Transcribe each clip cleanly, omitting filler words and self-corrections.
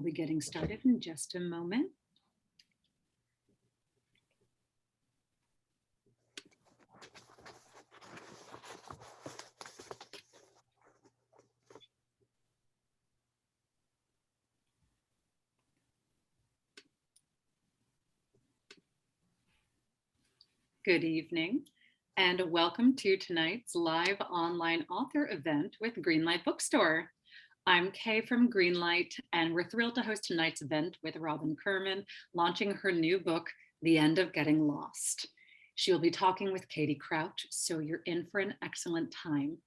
We'll be getting started in just a moment. Good evening, and welcome to tonight's live online author event with Greenlight Bookstore. I'm Kay from Greenlight, and we're thrilled to host tonight's event with Robin Kirman, launching her new book, The End of Getting Lost. She'll be talking with Katie Crouch, so you're in for an excellent time.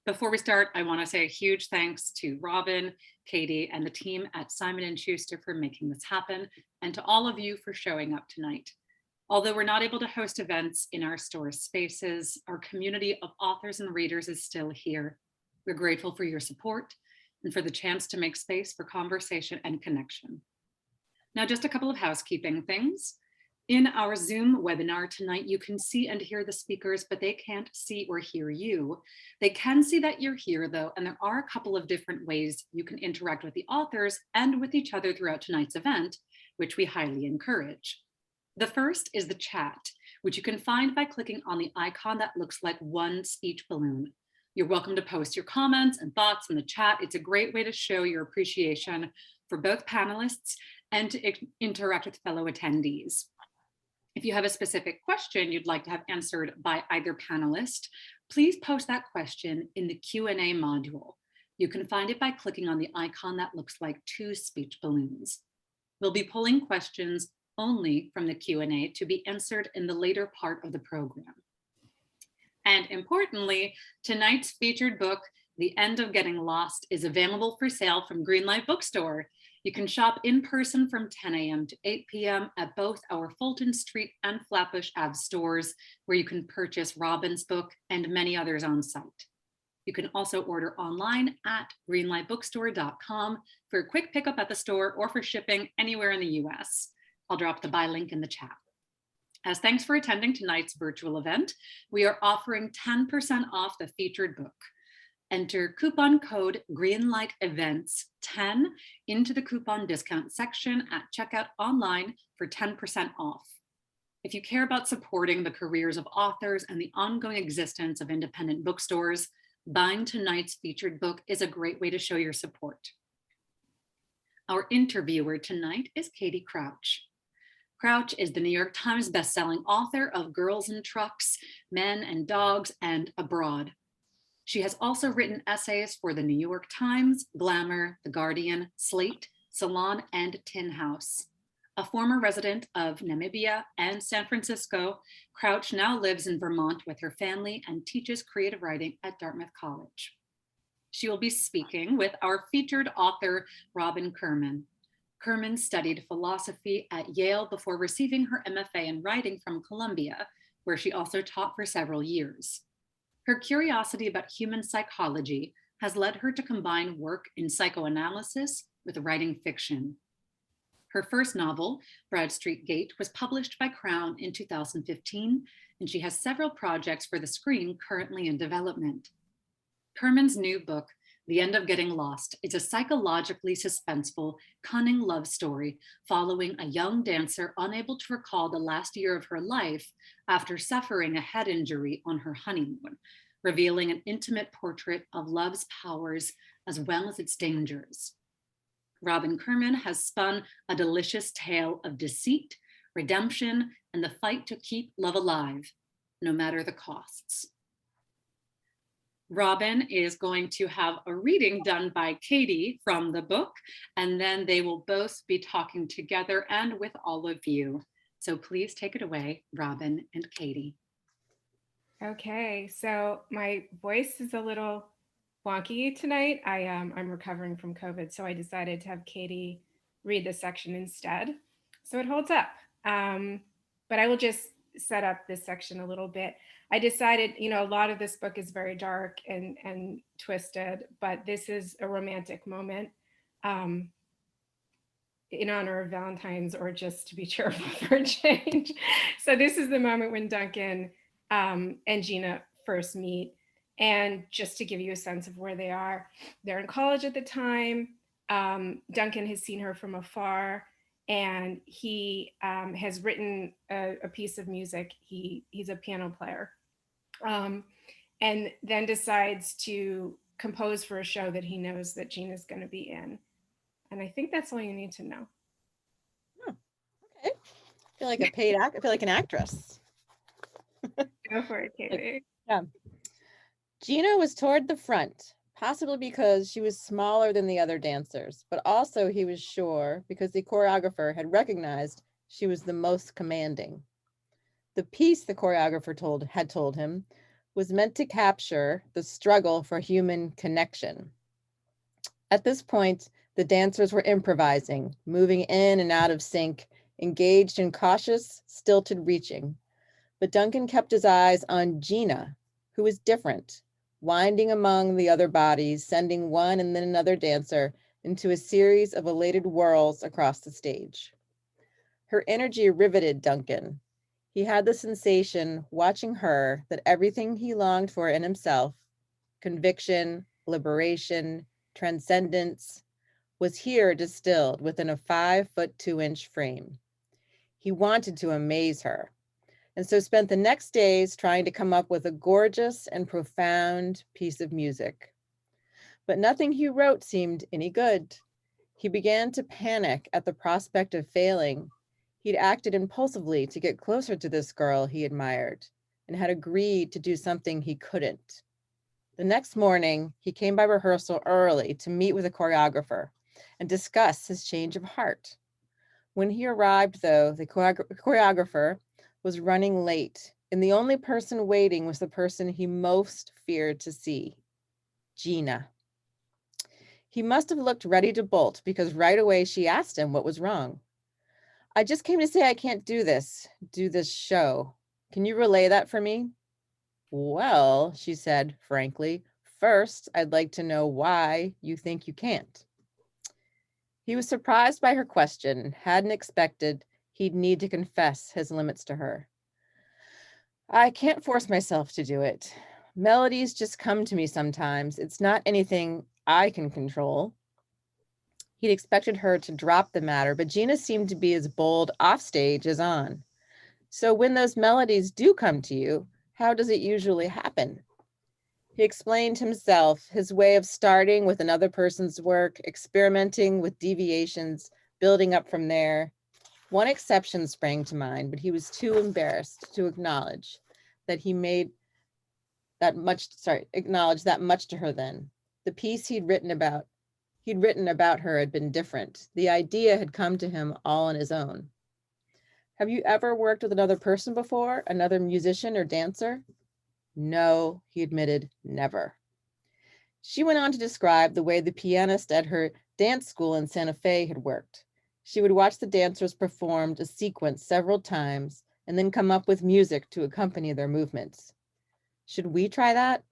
Before we start, I want to say a huge thanks to Robin, Katie, and the team at Simon & Schuster for making this happen, and to all of you for showing up tonight. Although we're not able to host events in our store spaces, our community of authors and readers is still here. We're grateful for your support and for the chance to make space for conversation and connection. Now, just a couple of housekeeping things. In our Zoom webinar tonight, you can see and hear the speakers, but they can't see or hear you. They can see that you're here though, and there are a couple of different ways you can interact with the authors and with each other throughout tonight's event, which we highly encourage. The first is the chat, which you can find by clicking on the icon that looks like one speech balloon. You're welcome to post your comments and thoughts in the chat. It's a great way to show your appreciation for both panelists and to interact with fellow attendees. If you have a specific question you'd like to have answered by either panelist, please post that question in the Q&A module. You can find it by clicking on the icon that looks like two speech balloons. We'll be pulling questions only from the Q&A to be answered in the later part of the program. And importantly, tonight's featured book, The End of Getting Lost, is available for sale from Greenlight Bookstore. You can shop in person from 10 a.m. to 8 p.m. at both our Fulton Street and Flatbush Ave stores, where you can purchase Robin's book and many others on site. You can also order online at greenlightbookstore.com for a quick pickup at the store or for shipping anywhere in the US. I'll drop the buy link in the chat. As thanks for attending tonight's virtual event, we are offering 10% off the featured book. Enter coupon code GreenlightEvents10 into the coupon discount section at checkout online for 10% off. If you care about supporting the careers of authors and the ongoing existence of independent bookstores, buying tonight's featured book is a great way to show your support. Our interviewer tonight is Katie Crouch. Crouch is the New York Times bestselling author of Girls and Trucks, Men and Dogs, and Abroad. She has also written essays for the New York Times, Glamour, The Guardian, Slate, Salon, and Tin House. A former resident of Namibia and San Francisco, Crouch now lives in Vermont with her family and teaches creative writing at Dartmouth College. She will be speaking with our featured author, Robin Kirman. Kirman studied philosophy at Yale before receiving her MFA in writing from Columbia, where she also taught for several years. Her curiosity about human psychology has led her to combine work in psychoanalysis with writing fiction. Her first novel, Bradstreet Gate, was published by Crown in 2015, and she has several projects for the screen currently in development. Kirman's new book, The End of Getting Lost, is a psychologically suspenseful, cunning love story following a young dancer unable to recall the last year of her life after suffering a head injury on her honeymoon, revealing an intimate portrait of love's powers as well as its dangers. Robin Kirman has spun a delicious tale of deceit, redemption, and the fight to keep love alive, no matter the costs. Robin is going to have a reading done by Katie from the book, and then they will both be talking together and with all of you. So please take it away, Robin and Katie. Okay, so my voice is a little wonky tonight. I'm recovering from COVID, so I decided to have Katie read the section instead. So it holds up, but I will just set up this section a little bit. I decided, a lot of this book is very dark and twisted, but this is a romantic moment in honor of Valentine's, or just to be cheerful for a change. So this is the moment when Duncan and Gina first meet. And just to give you a sense of where they are, they're in college at the time. Duncan has seen her from afar, and he has written a piece of music. He's a piano player, and then decides to compose for a show that he knows that Gina's going to be in. And I think that's all you need to know. Oh, okay. I feel like a paid act. I feel like an actress. Go for it, Katie. Yeah. Gina was toward the front, possibly because she was smaller than the other dancers, but also he was sure because the choreographer had recognized she was the most commanding. The piece the choreographer had told him was meant to capture the struggle for human connection. At this point, the dancers were improvising, moving in and out of sync, engaged in cautious, stilted reaching. But Duncan kept his eyes on Gina, who was different, winding among the other bodies, sending one and then another dancer into a series of elated whirls across the stage. Her energy riveted Duncan. He had the sensation, watching her, that everything he longed for in himself, conviction, liberation, transcendence, was here distilled within a 5'2" frame. He wanted to amaze her, and so spent the next days trying to come up with a gorgeous and profound piece of music. But nothing he wrote seemed any good. He began to panic at the prospect of failing. He'd acted impulsively to get closer to this girl he admired and had agreed to do something he couldn't. The next morning, he came by rehearsal early to meet with a choreographer and discuss his change of heart. When he arrived, though, the choreographer was running late, and the only person waiting was the person he most feared to see, Gina. He must have looked ready to bolt because right away she asked him what was wrong. I just came to say I can't do this show. Can you relay that for me? Well, she said frankly, first, I'd like to know why you think you can't. He was surprised by her question, hadn't expected he'd need to confess his limits to her. I can't force myself to do it. Melodies just come to me sometimes. It's not anything I can control. He'd expected her to drop the matter, but Gina seemed to be as bold off stage as on. So when those melodies do come to you, how does it usually happen? He explained himself, his way of starting with another person's work, experimenting with deviations, building up from there. One exception sprang to mind, but he was too embarrassed to acknowledge that he made acknowledge that much to her then. The piece he'd written about her had been different. The idea had come to him all on his own. Have you ever worked with another person before, another musician or dancer? No, he admitted, never. She went on to describe the way the pianist at her dance school in Santa Fe had worked. She would watch the dancers perform a sequence several times and then come up with music to accompany their movements. Should we try that?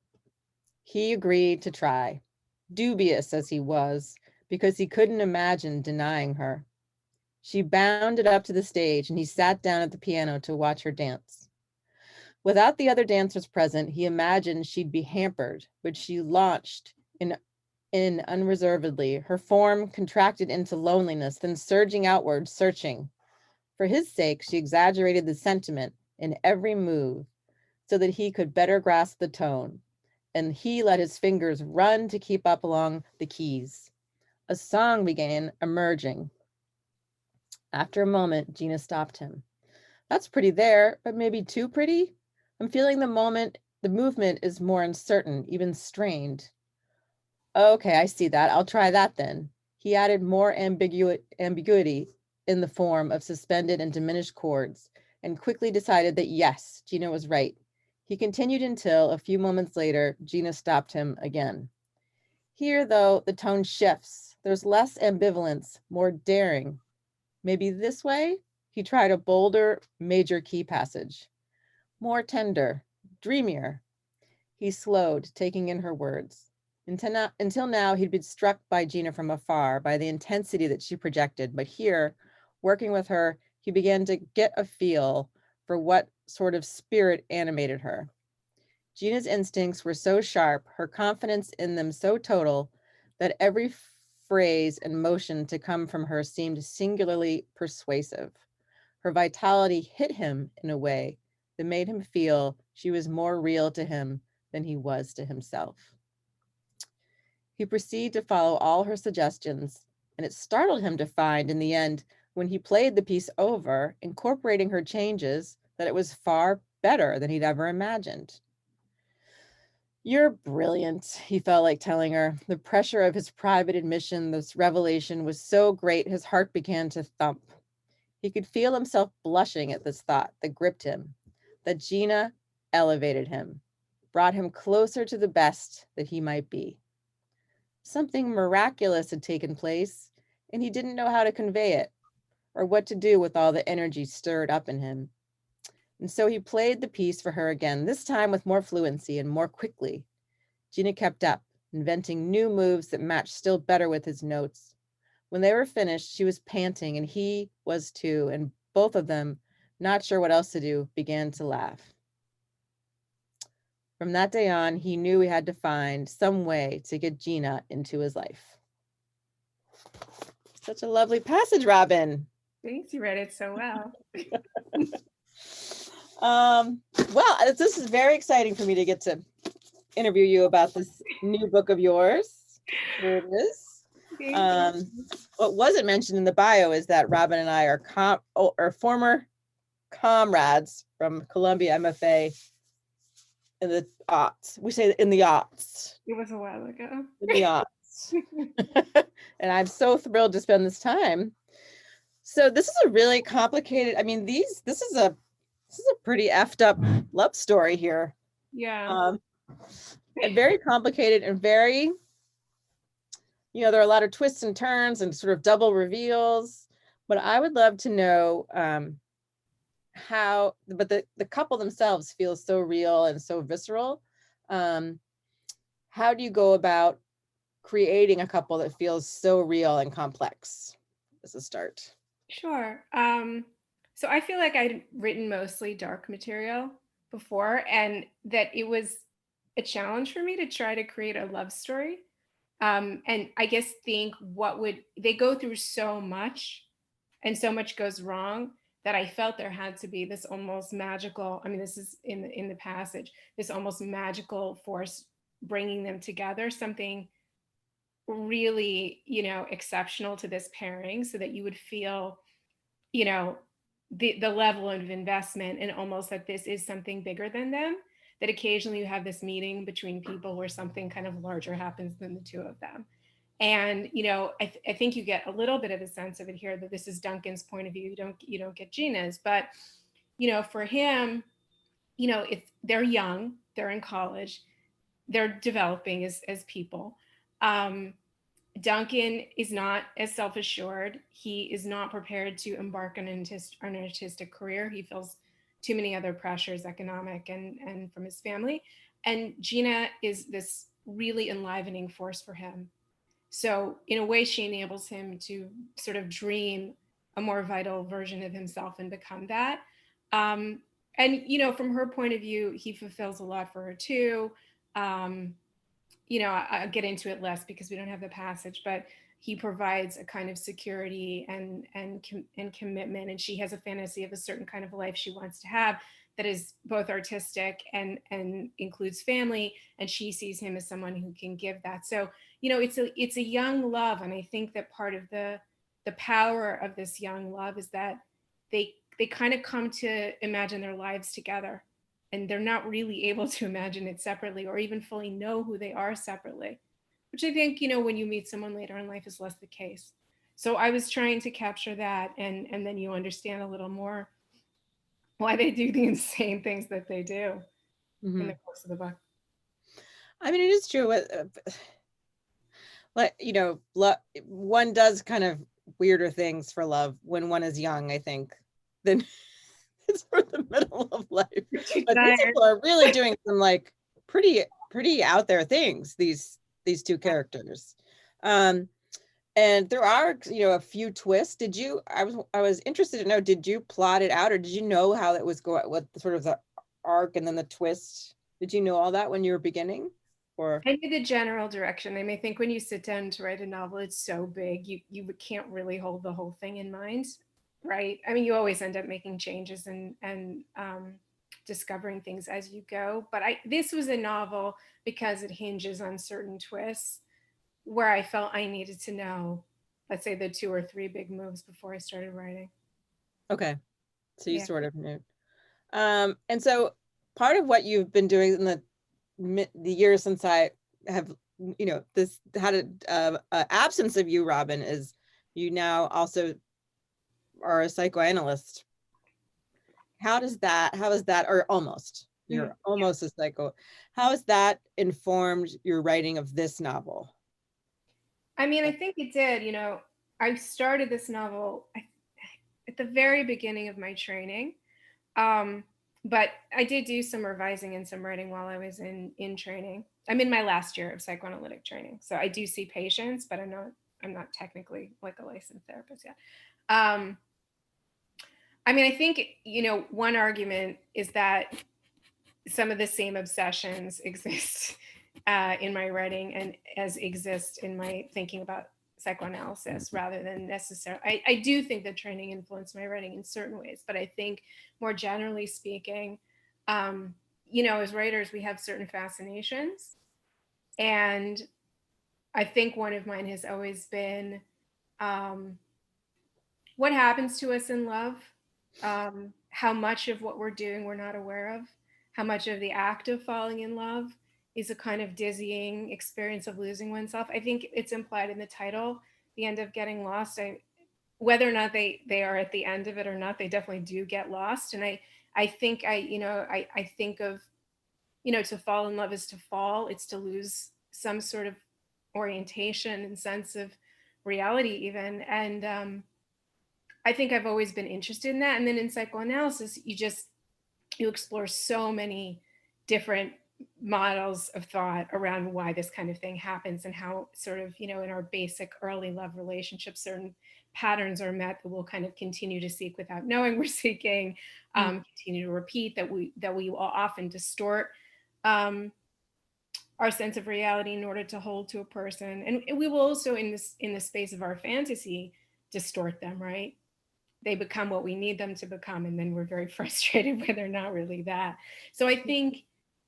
He agreed to try, dubious as he was, because he couldn't imagine denying her. She bounded up to the stage and he sat down at the piano to watch her dance. Without the other dancers present, he imagined she'd be hampered, but she launched in unreservedly, her form contracted into loneliness, then surging outward, searching. For his sake, she exaggerated the sentiment in every move so that he could better grasp the tone, and he let his fingers run to keep up along the keys. A song began emerging. After a moment, Gina stopped him. That's pretty there, but maybe too pretty? I'm feeling the movement is more uncertain, even strained. Okay, I see that. I'll try that then. He added more ambiguity in the form of suspended and diminished chords, and quickly decided that yes, Gina was right. He continued until, a few moments later, Gina stopped him again. Here, though, the tone shifts. There's less ambivalence, more daring. Maybe this way? He tried a bolder, major key passage. More tender, dreamier. He slowed, taking in her words. Until now, he'd been struck by Gina from afar, by the intensity that she projected. But here, working with her, he began to get a feel for what sort of spirit animated her. Gina's instincts were so sharp, her confidence in them so total, that every phrase and motion to come from her seemed singularly persuasive. Her vitality hit him in a way that made him feel she was more real to him than he was to himself. He proceeded to follow all her suggestions, and it startled him to find in the end, when he played the piece over, incorporating her changes, that it was far better than he'd ever imagined. You're brilliant, he felt like telling her. The pressure of his private admission, this revelation, was so great his heart began to thump. He could feel himself blushing at this thought that gripped him, that Gina elevated him, brought him closer to the best that he might be. Something miraculous had taken place, and he didn't know how to convey it or what to do with all the energy stirred up in him. And so he played the piece for her again, this time with more fluency and more quickly. Gina kept up, inventing new moves that matched still better with his notes. When they were finished, she was panting, and he was too, and both of them, not sure what else to do, began to laugh. From that day on, he knew he had to find some way to get Gina into his life. Such a lovely passage, Robin. Thanks, you read it so well. Well, this is very exciting for me to get to interview you about this new book of yours. Here it is. What wasn't mentioned in the bio is that Robin and I are former comrades from Columbia MFA in the aughts. We say in the aughts. It was a while ago. In the aughts. And I'm so thrilled to spend this time. So this is a really complicated, I mean, this is a pretty effed up love story here. Yeah. And very complicated and very, there are a lot of twists and turns and sort of double reveals, but I would love to know but the couple themselves feel so real and so visceral. How do you go about creating a couple that feels so real and complex as a start? Sure. So I feel like I'd written mostly dark material before, and that it was a challenge for me to try to create a love story. And I guess they go through so much, and so much goes wrong, that I felt there had to be this almost magical, I mean, this is in the passage, this almost magical force bringing them together, something really, exceptional to this pairing, so that you would feel, the level of investment, and almost that this is something bigger than them, that occasionally you have this meeting between people where something kind of larger happens than the two of them. And, I think you get a little bit of a sense of it here, that this is Duncan's point of view. You don't get Gina's, but, for him, if they're young, they're in college, they're developing as people. Duncan is not as self-assured. He is not prepared to embark on an artistic career. He feels too many other pressures, economic and from his family. And Gina is this really enlivening force for him. So in a way, she enables him to sort of dream a more vital version of himself and become that. And, from her point of view, he fulfills a lot for her too. I'll get into it less because we don't have the passage, but he provides a kind of security and commitment, and she has a fantasy of a certain kind of life she wants to have that is both artistic and includes family, and she sees him as someone who can give that. So, it's a young love, and I think that part of the power of this young love is that they kind of come to imagine their lives together, and they're not really able to imagine it separately or even fully know who they are separately, which I think, when you meet someone later in life is less the case. So I was trying to capture that, and then you understand a little more why they do the insane things that they do in the course of the book. I mean, it is true. One does kind of weirder things for love when one is young, I think, than it's for the middle of life. But these people are really doing some pretty out there things, these two characters. And there are, a few twists. I was interested to know, did you plot it out, or did you know how it was going, what sort of the arc and then the twist? Did you know all that when you were beginning? Or I knew the general direction. I mean, I think when you sit down to write a novel, it's so big, you can't really hold the whole thing in mind, right? I mean, you always end up making changes and discovering things as you go. But this was a novel because it hinges on certain twists where I felt I needed to know, let's say, the 2 or 3 big moves before I started writing. okay, so you Yeah. sort of knew. And so part of what you've been doing in the years since I have, this had a absence of you, Robin, is you now also are a psychoanalyst. How is that, or almost, you're almost a psycho, how has that informed your writing of this novel? I mean, I think it did. I started this novel at the very beginning of my training. But I did do some revising and some writing while I was in training. I'm in my last year of psychoanalytic training, so I do see patients, but I'm not technically like a licensed therapist yet. I mean, I think one argument is that some of the same obsessions exist in my writing and as exist in my thinking about psychoanalysis rather than necessarily. I do think that training influenced my writing in certain ways, but I think more generally speaking, as writers, we have certain fascinations. And I think one of mine has always been what happens to us in love, how much of what we're doing we're not aware of, how much of the act of falling in love is a kind of dizzying experience of losing oneself. I think it's implied in the title, The End of Getting Lost. Whether or not they are at the end of it or not, they definitely do get lost. And I think I think of, to fall in love is to fall. It's to lose some sort of orientation and sense of reality even. And I think I've always been interested in that. And then in psychoanalysis, you explore so many different models of thought around why this kind of thing happens and how sort of, in our basic early love relationships, certain patterns are met that we'll kind of continue to seek without knowing we're seeking, continue to repeat, that we will often distort our sense of reality in order to hold to a person. And we will also in the space of our fantasy distort them, right? They become what we need them to become, and then we're very frustrated when they're not really that. So I think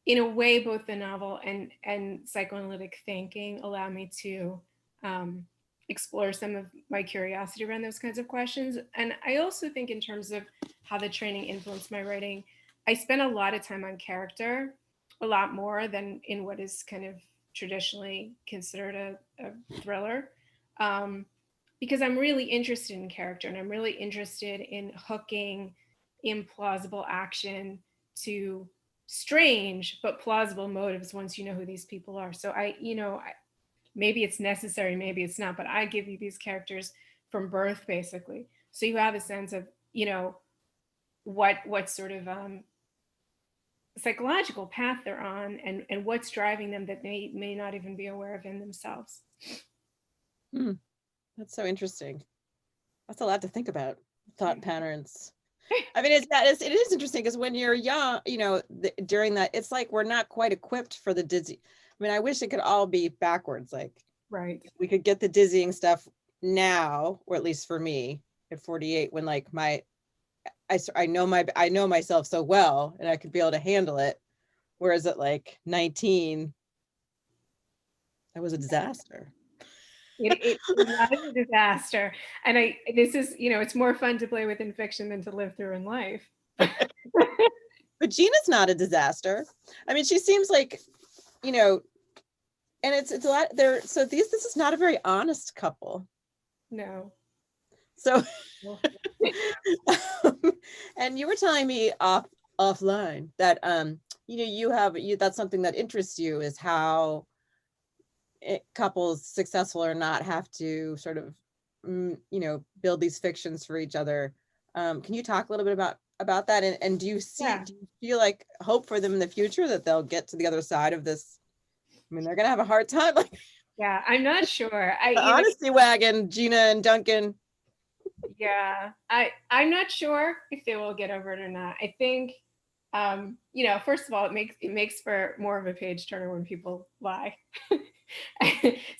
in a way both the novel and psychoanalytic thinking allow me to explore some of my curiosity around those kinds of questions. And I also think in terms of how the training influenced my writing, I spent a lot of time on character, a lot more than in what is kind of traditionally considered a thriller. Because I'm really interested in character and I'm really interested in hooking implausible action to strange but plausible motives once you know who these people are. So maybe it's necessary, maybe it's not, but I give you these characters from birth basically. So you have a sense of, what sort of psychological path they're on and what's driving them that they may not even be aware of in themselves. That's so interesting. That's a lot to think about. Thought patterns. I mean, it is interesting because when you're young, during that, it's like we're not quite equipped for the dizzy. I mean, I wish it could all be backwards. Like, right, we could get the dizzying stuff now, or at least for me at 48, when like I know myself so well, and I could be able to handle it. Whereas at like 19, that was a disaster. It was a disaster. And this is, it's more fun to play with in fiction than to live through in life. But Gina's not a disaster. I mean, she seems like, and it's a lot there. So this is not a very honest couple. No. So, and you were telling me offline that, that's something that interests you, is how couples, successful or not, have to sort of, build these fictions for each other. Can you talk a little bit about that? And do you feel like hope for them in the future that they'll get to the other side of this? I mean, they're going to have a hard time. Like, yeah, I'm not sure. The honesty wagon, Gina and Duncan. Yeah, I'm not sure if they will get over it or not. I think First of all, it makes for more of a page turner when people lie.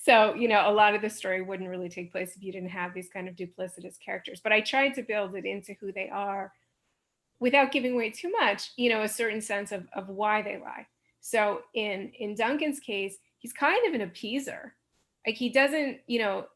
So, a lot of the story wouldn't really take place if you didn't have these kind of duplicitous characters. But I tried to build it into who they are without giving away too much, a certain sense of why they lie. So in Duncan's case, he's kind of an appeaser. Like he doesn't, you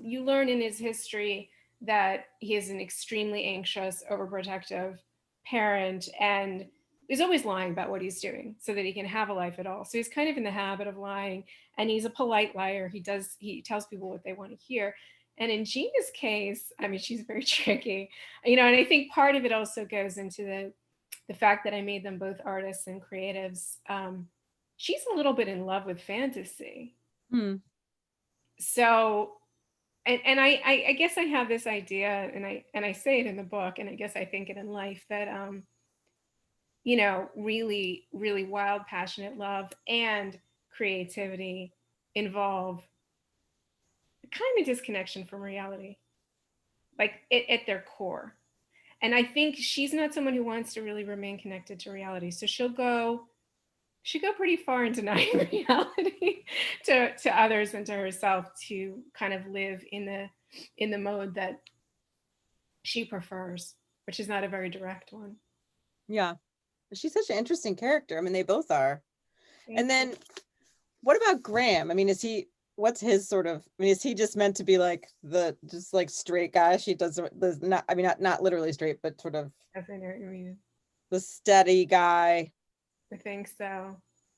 learn in his history that he is an extremely anxious, overprotective parent and is always lying about what he's doing so that he can have a life at all. So he's kind of in the habit of lying, and he's a polite liar. He tells people what they want to hear. And in Gina's case, I mean, she's very tricky, and I think part of it also goes into the fact that I made them both artists and creatives. She's a little bit in love with fantasy. Hmm. So, and I guess I have this idea, and I say it in the book, and I guess I think it in life, that really, really wild, passionate love and creativity involve a kind of disconnection from reality, like at their core. And I think she's not someone who wants to really remain connected to reality. So she'll go pretty far in denying reality to others and to herself to kind of live in the mode that she prefers, which is not a very direct one. Yeah. She's such an interesting character. I mean, they both are. And then what about Graham? I mean, what's his sort of, I mean, is he just meant to be like just like straight guy? She does not, I mean, not literally straight, but sort of Yes, I know what you mean. the steady guy. I think so.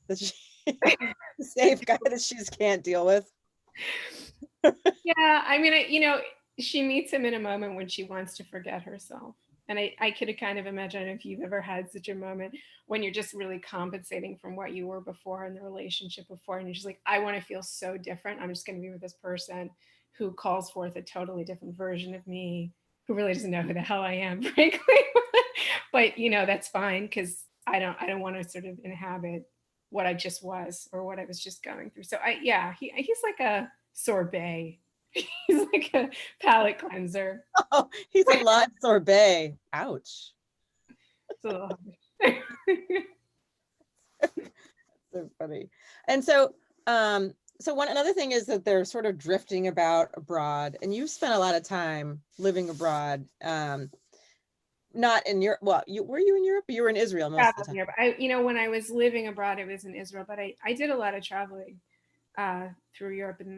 The safe guy that she just can't deal with. Yeah, I mean, she meets him in a moment when she wants to forget herself. And I could kind of imagine if you've ever had such a moment when you're just really compensating from what you were before in the relationship before. And you're just like, I want to feel so different. I'm just going to be with this person who calls forth a totally different version of me, who really doesn't know who the hell I am, frankly. But, that's fine, because I don't want to sort of inhabit what I just was or what I was just going through. So he's like a sorbet. He's like a palate cleanser. Oh, he's a live sorbet. Ouch. So funny. And so another thing is that they're sort of drifting about abroad, and you've spent a lot of time living abroad. Not in Europe. Well, were you in Europe? You were in Israel most of the time. When I was living abroad, it was in Israel, but I did a lot of traveling through Europe in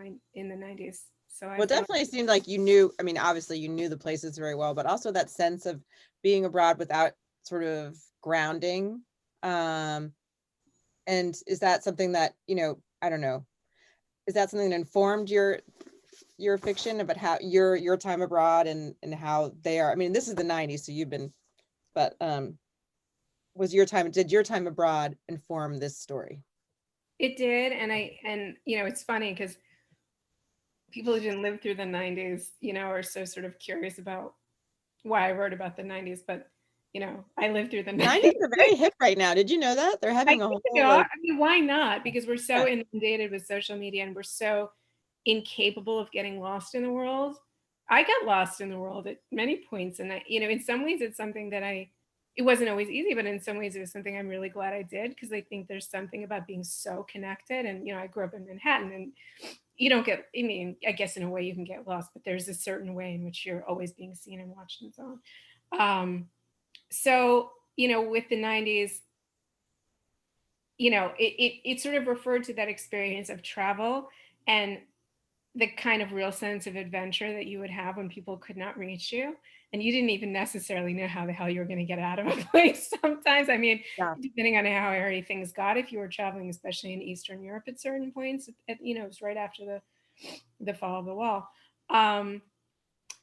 the 90s. So it definitely seemed like you knew, I mean, obviously you knew the places very well, but also that sense of being abroad without sort of grounding. And is that something that, I don't know, is that something that informed your fiction about how your time abroad and how they are? I mean, this is the 90s, so you've been, but did your time abroad inform this story? It did. And it's funny because people who didn't live through the 90s, are so sort of curious about why I wrote about the 90s, but I lived through the 90s. Are very hip right now. Did you know that? They're having a whole I mean, why not? Because we're so inundated with social media and we're so incapable of getting lost in the world. I got lost in the world at many points, and in some ways it's something that it wasn't always easy, but in some ways it was something I'm really glad I did, because I think there's something about being so connected. And I grew up in Manhattan, and you don't get, I mean, I guess in a way you can get lost, but there's a certain way in which you're always being seen and watched and so on. So, with the 90s, it sort of referred to that experience of travel and the kind of real sense of adventure that you would have when people could not reach you. And you didn't even necessarily know how the hell you were going to get out of a place sometimes. I mean, depending on how hairy things got, if you were traveling, especially in Eastern Europe at certain points, it was right after the fall of the wall.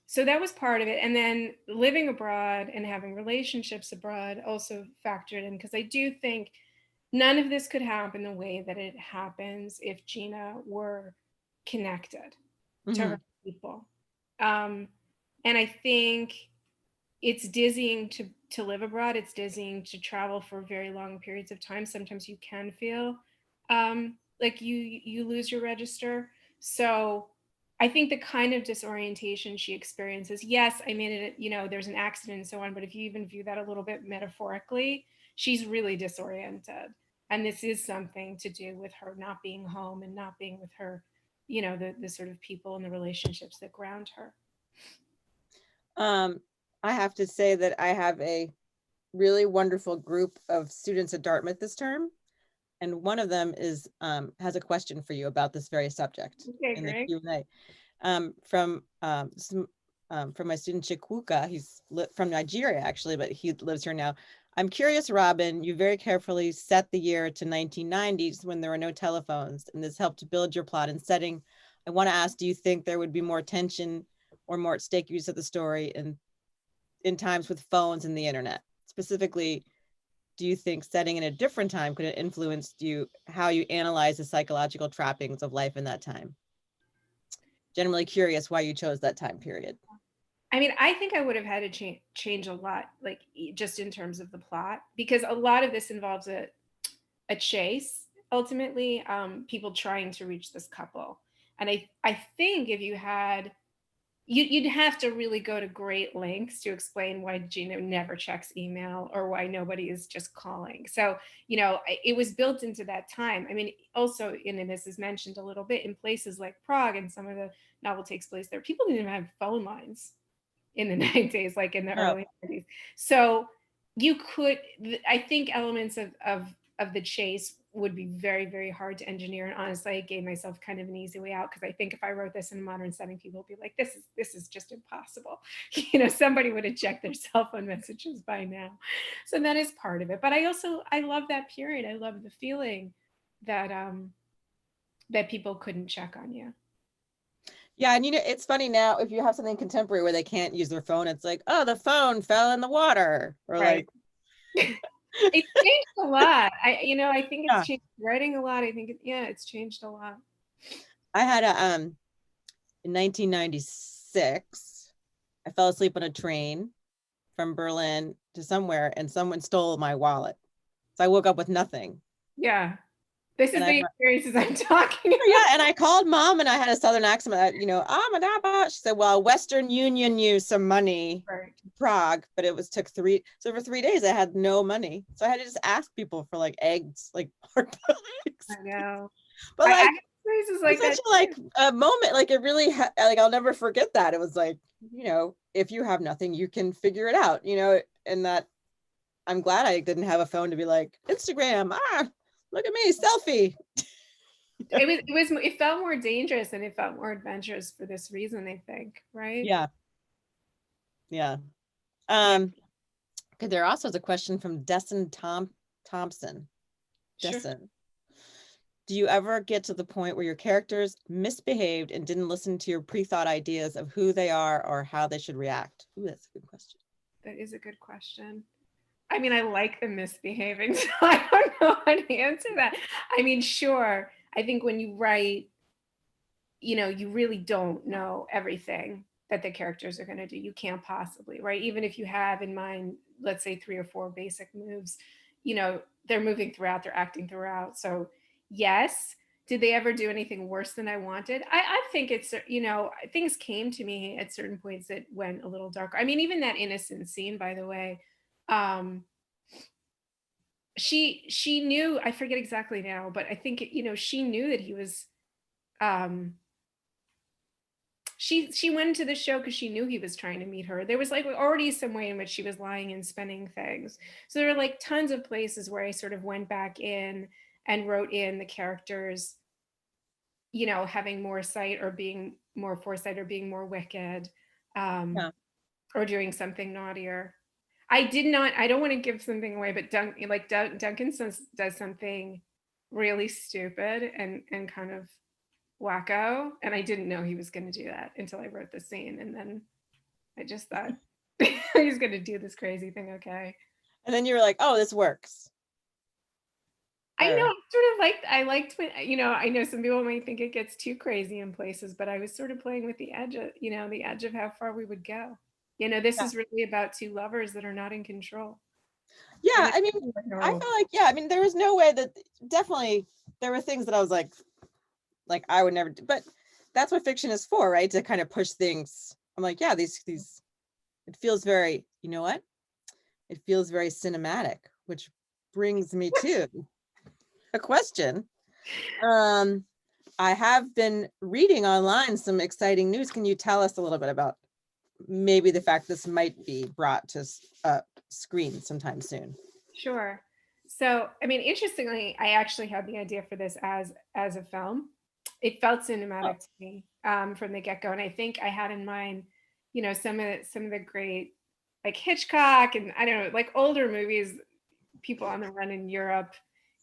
So that was part of it. And then living abroad and having relationships abroad also factored in, because I do think none of this could happen the way that it happens if Gina were connected to her people. And I think it's dizzying to live abroad. It's dizzying to travel for very long periods of time. Sometimes you can feel like you lose your register. So I think the kind of disorientation she experiences, yes, I mean, there's an accident and so on, but if you even view that a little bit metaphorically, she's really disoriented. And this is something to do with her not being home and not being with her, you know, the sort of people and the relationships that ground her. I have to say that I have a really wonderful group of students at Dartmouth this term. And one of them is has a question for you about this very subject Okay, in great. the Q&A. From my student Chikwuka, he's from Nigeria actually, but he lives here now. I'm curious, Robin, you very carefully set the year to 1990s when there were no telephones, and this helped to build your plot and setting. I want to ask, do you think there would be more tension or more at stake use of the story in times with phones and the internet? Specifically, do you think setting in a different time could have influenced you, how you analyze the psychological trappings of life in that time? Generally curious why you chose that time period. I mean, I think I would have had to change a lot, like just in terms of the plot, because a lot of this involves a chase, ultimately, people trying to reach this couple. And I think if you had, you'd have to really go to great lengths to explain why Gina never checks email or why nobody is just calling. So, you know, it was built into that time. I mean, also, and this is mentioned a little bit, in places like Prague, and some of the novel takes place there, people didn't even have phone lines in the 90s, like in the early 90s. So you could, I think elements of the chase would be very, very hard to engineer. And honestly, I gave myself kind of an easy way out, because I think if I wrote this in a modern setting, people would be like, this is just impossible. You know, somebody would have checked their cell phone messages by now. So that is part of it. But I love that period. I love the feeling that that people couldn't check on you. Yeah, and you know, it's funny now, if you have something contemporary where they can't use their phone, it's like, oh, the phone fell in the water, or right. like It's changed a lot. I think it's yeah. changed writing a lot. I think it's changed a lot. I had a in 1996, I fell asleep on a train from Berlin to somewhere, and someone stole my wallet. So I woke up with nothing. Yeah. This is And the experiences I'm talking about. yeah, and I called mom, and I had a southern accent. You know, she said, "Well, Western Union used some money Right. to Prague, but took 3. So for 3 days, I had no money. So I had to just ask people for like eggs, like hard eggs. I know. But like, places like such a moment. Like it really, like I'll never forget that. It was like, you know, if you have nothing, you can figure it out. You know, and that I'm glad I didn't have a phone to be like Instagram. Look at me, selfie. It felt more dangerous, and it felt more adventurous for this reason, I think, right? Yeah. Okay, there also is a question from Desson Thompson. Sure. Desson. Do you ever get to the point where your characters misbehaved and didn't listen to your pre-thought ideas of who they are or how they should react? Ooh, that's a good question. That is a good question. I mean, I like them misbehaving, so I don't know how to answer that. I mean, sure. I think when you write, you know, you really don't know everything that the characters are going to do. You can't possibly, right? Even if you have in mind, let's say 3 or 4 basic moves, you know, they're moving throughout, they're acting throughout. So yes, did they ever do anything worse than I wanted? I think it's, you know, things came to me at certain points that went a little darker. I mean, even that innocent scene, by the way, she knew, I forget exactly now, but I think, you know, she knew that he was, she went into the show because she knew he was trying to meet her. There was like already some way in which she was lying and spending things. So there were like tons of places where I sort of went back in and wrote in the characters, you know, having more sight or being more foresight or being more wicked, or doing something naughtier. I don't want to give something away, but Duncan does something really stupid and kind of wacko, and I didn't know he was going to do that until I wrote the scene, and then I just thought he's going to do this crazy thing. Okay. And then you were like, oh, this works. I know, I liked when, you know, I know some people might think it gets too crazy in places, but I was sort of playing with the edge of, you know, the edge of how far we would go. You know, this is really about 2 lovers that are not in control. Yeah, I mean, I feel like, I mean, there was no way that, definitely there were things that I was like I would never do, but that's what fiction is for, right? To kind of push things. I'm like, yeah, these, it feels very, you know what? It feels very cinematic, which brings me to a question. I have been reading online some exciting news. Can you tell us a little bit about maybe the fact this might be brought to screen sometime soon? Sure. So, I mean, interestingly, I actually had the idea for this as a film. It felt cinematic to me from the get-go, and I think I had in mind, you know, some of the great, like Hitchcock, and I don't know, like older movies, People on the Run in Europe,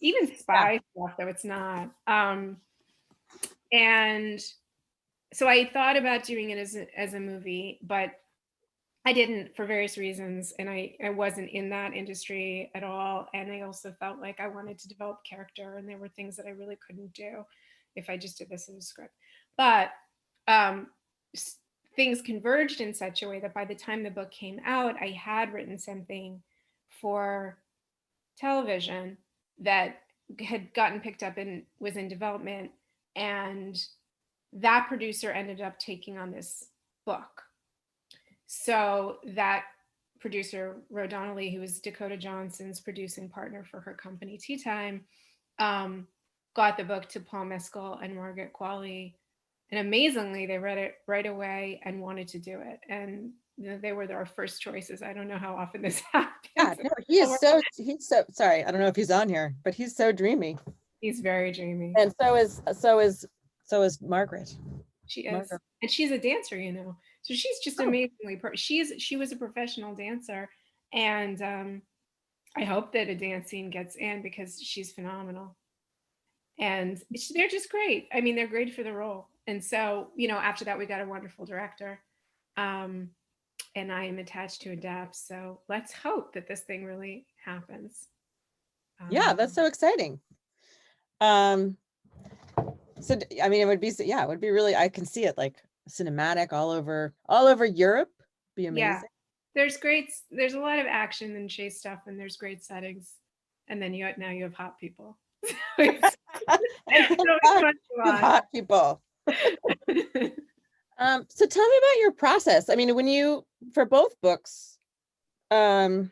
even spy stuff, though it's not. And so I thought about doing it as a movie, but I didn't for various reasons, and I wasn't in that industry at all. And I also felt like I wanted to develop character, and there were things that I really couldn't do if I just did this in a script. But um, things converged in such a way that by the time the book came out, I had written something for television that had gotten picked up and was in development. And that producer ended up taking on this book. So that producer, Ro Donnelly, who was Dakota Johnson's producing partner for her company Tea Time, got the book to Paul Mescal and Margaret Qualley. And amazingly, they read it right away and wanted to do it. And they were our first choices. I don't know how often this happens. Yeah, no, he's so sorry. I don't know if he's on here, but he's so dreamy. He's very dreamy. And so is Margaret. She is. Margaret. And she's a dancer, you know. So she's just amazingly she was a professional dancer, and I hope that a dance scene gets in because she's phenomenal. And they're just great. I mean, they're great for the role. And so, you know, after that we got a wonderful director. And I am attached to Adapt. So let's hope that this thing really happens. Yeah, that's so exciting. So I mean, it would be really, I can see it like cinematic all over Europe. Be amazing. Yeah, there's a lot of action and chase stuff, and there's great settings. And then now you have hot people. It's hot people. So tell me about your process. I mean, when you, for both books, so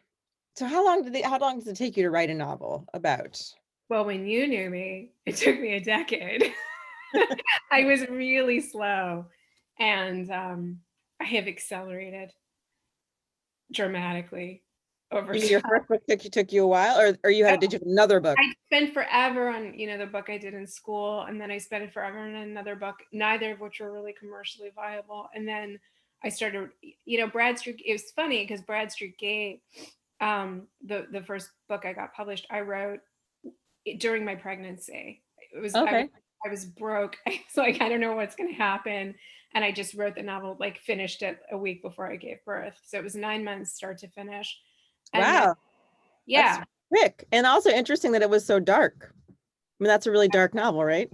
how long does it take you to write a novel about? Well, when you knew me, it took me a decade. I was really slow, and I have accelerated dramatically over your first book took you a while, or you had did you have another book? I spent forever on, you know, the book I did in school, and then I spent forever on another book, neither of which were really commercially viable. And then I started, you know, Bradstreet. It was funny because Bradstreet Gate, the first book I got published, I wrote during my pregnancy. It was okay. I was broke. So like, I don't know what's going to happen. And I just wrote the novel, like finished it a week before I gave birth. So it was 9 months start to finish. And wow. Then, yeah. That's quick. And also interesting that it was so dark. I mean, that's a really dark novel, right?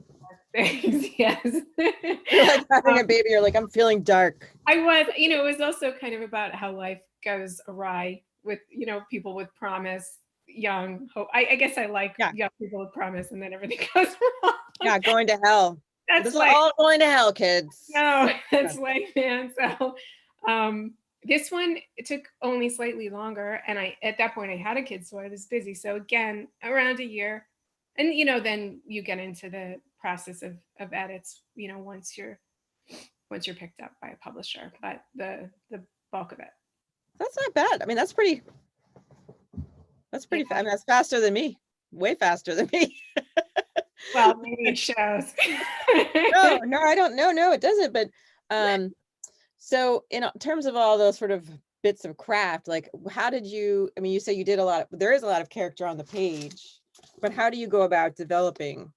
Yes. You're like having a baby. You're like, I'm feeling dark. I was, you know, it was also kind of about how life goes awry with, you know, people with promise, young hope. I guess I like young people with promise, and then everything goes wrong. Yeah, going to hell. That's all going to hell, kids. No, that's life, man. So this one, it took only slightly longer, and at that point I had a kid, so I was busy. So again, around a year. And you know, then you get into the process of edits, you know, once you're picked up by a publisher. But the bulk of it. That's not bad. I mean, that's pretty fast. I mean, that's faster than me. Way faster than me. Well, maybe it shows. No, I don't know. No, it doesn't. But so in terms of all those sort of bits of craft, like how did you, I mean, you say you did there is a lot of character on the page, but how do you go about developing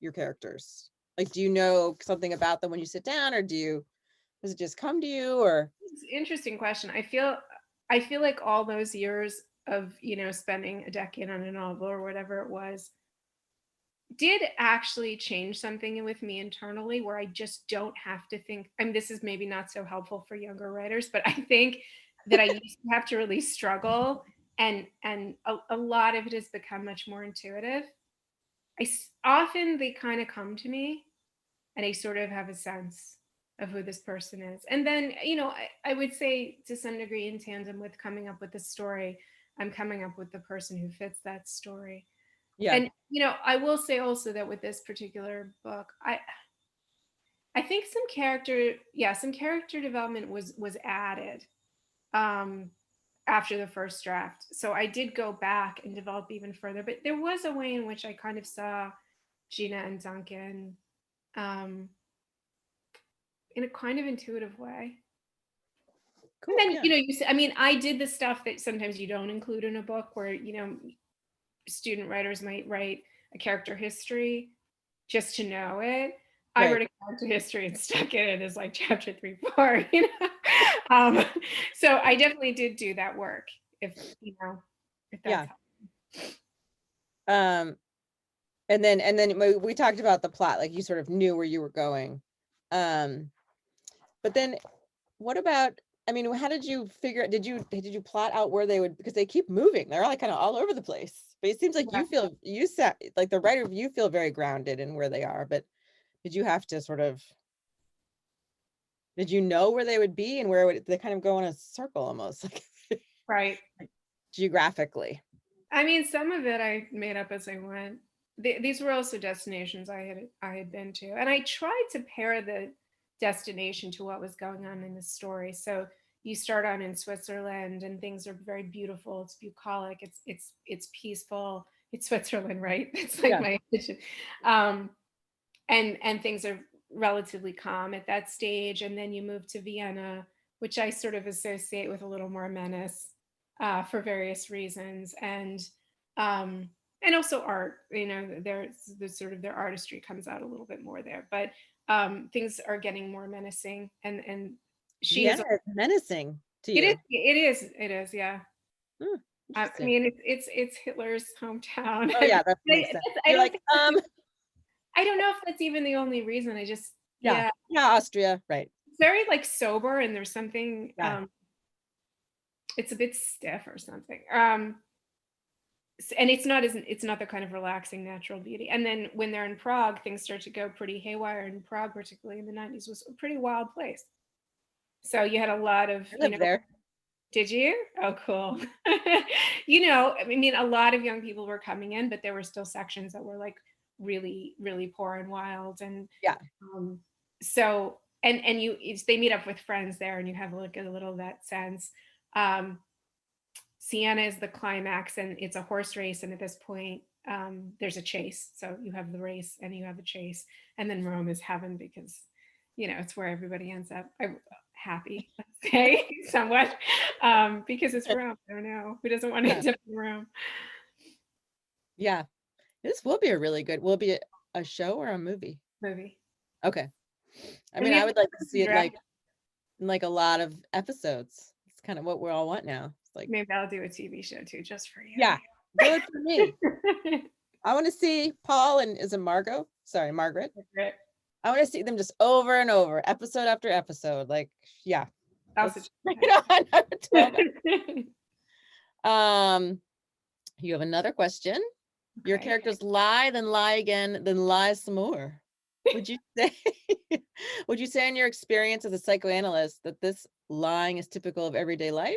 your characters? Like, do you know something about them when you sit down, or does it just come to you? Or it's an interesting question. I feel like all those years of, you know, spending a decade on a novel or whatever it was, did actually change something with me internally, where I just don't have to think. I mean, this is maybe not so helpful for younger writers, but I think that I used to have to really struggle, and a lot of it has become much more intuitive. Often they kind of come to me, and I sort of have a sense of who this person is. And then, you know, I would say to some degree in tandem with coming up with the story, I'm coming up with the person who fits that story. Yeah. And I will say also that with this particular book, I think some character development was added after the first draft. So I did go back and develop even further, but there was a way in which I kind of saw Gina and Duncan in a kind of intuitive way. Cool. And then, Yeah. you see, I mean, I did the stuff that sometimes you don't include in a book where, student writers might write a character history just to know it. I wrote a character history and stuck it in as like chapter 3, 4, so I definitely did do that work if that's and then we talked about the plot, like you sort of knew where you were going. But then what about, I mean, how did you figure, did you plot out where they would, because they keep moving, they're like kind of all over the place, but it seems like you said, like the writer, you feel very grounded in where they are, but did you have to sort of, did you know where they would be and where would they kind of go in a circle almost, like right, geographically? I mean, some of it I made up as I went. These were also destinations I had been to, and I tried to pair the destination to what was going on in the story. So you start on in Switzerland, and things are very beautiful. It's bucolic. It's peaceful. It's Switzerland, right? It's like my ambition. And things are relatively calm at that stage, and then you move to Vienna, which I sort of associate with a little more menace for various reasons, and also art. There's the sort of their artistry comes out a little bit more there, but things are getting more menacing, and she is menacing to you. It is, yeah. I mean, it's Hitler's hometown. Oh yeah, that makes sense. You're like, I don't know if that's even the only reason. I just yeah, Austria, right? It's very like sober, and there's something. It's a bit stiff or something. And it's not the kind of relaxing natural beauty. And then when they're in Prague, things start to go pretty haywire. And Prague, particularly in the 90s, was a pretty wild place. So you had a lot of, there. Did you? Oh, cool. I mean, a lot of young people were coming in, but there were still sections that were like really, really poor and wild. And so, and they meet up with friends there, and you have like a little of that sense. Siena is the climax, and it's a horse race. And at this point, there's a chase. So you have the race and you have the chase. And then Rome is heaven because, it's where everybody ends up happy, let's say, somewhat, because it's Rome. I don't know. Who doesn't want to end up in Rome? Yeah. This will be a really good, will it be a show or a movie? Movie. Okay. I mean, I would like to see it like a lot of episodes. It's kind of what we all want now. It's like, maybe I'll do a TV show too, just for you. Yeah, do it for me. I want to see Paul and is it Margot? Sorry, Margaret. I want to see them just over and over, episode after episode. Like, yeah. You have another question. Okay. Your characters lie, then lie again, then lie some more. Would you say in your experience as a psychoanalyst that this lying is typical of everyday life?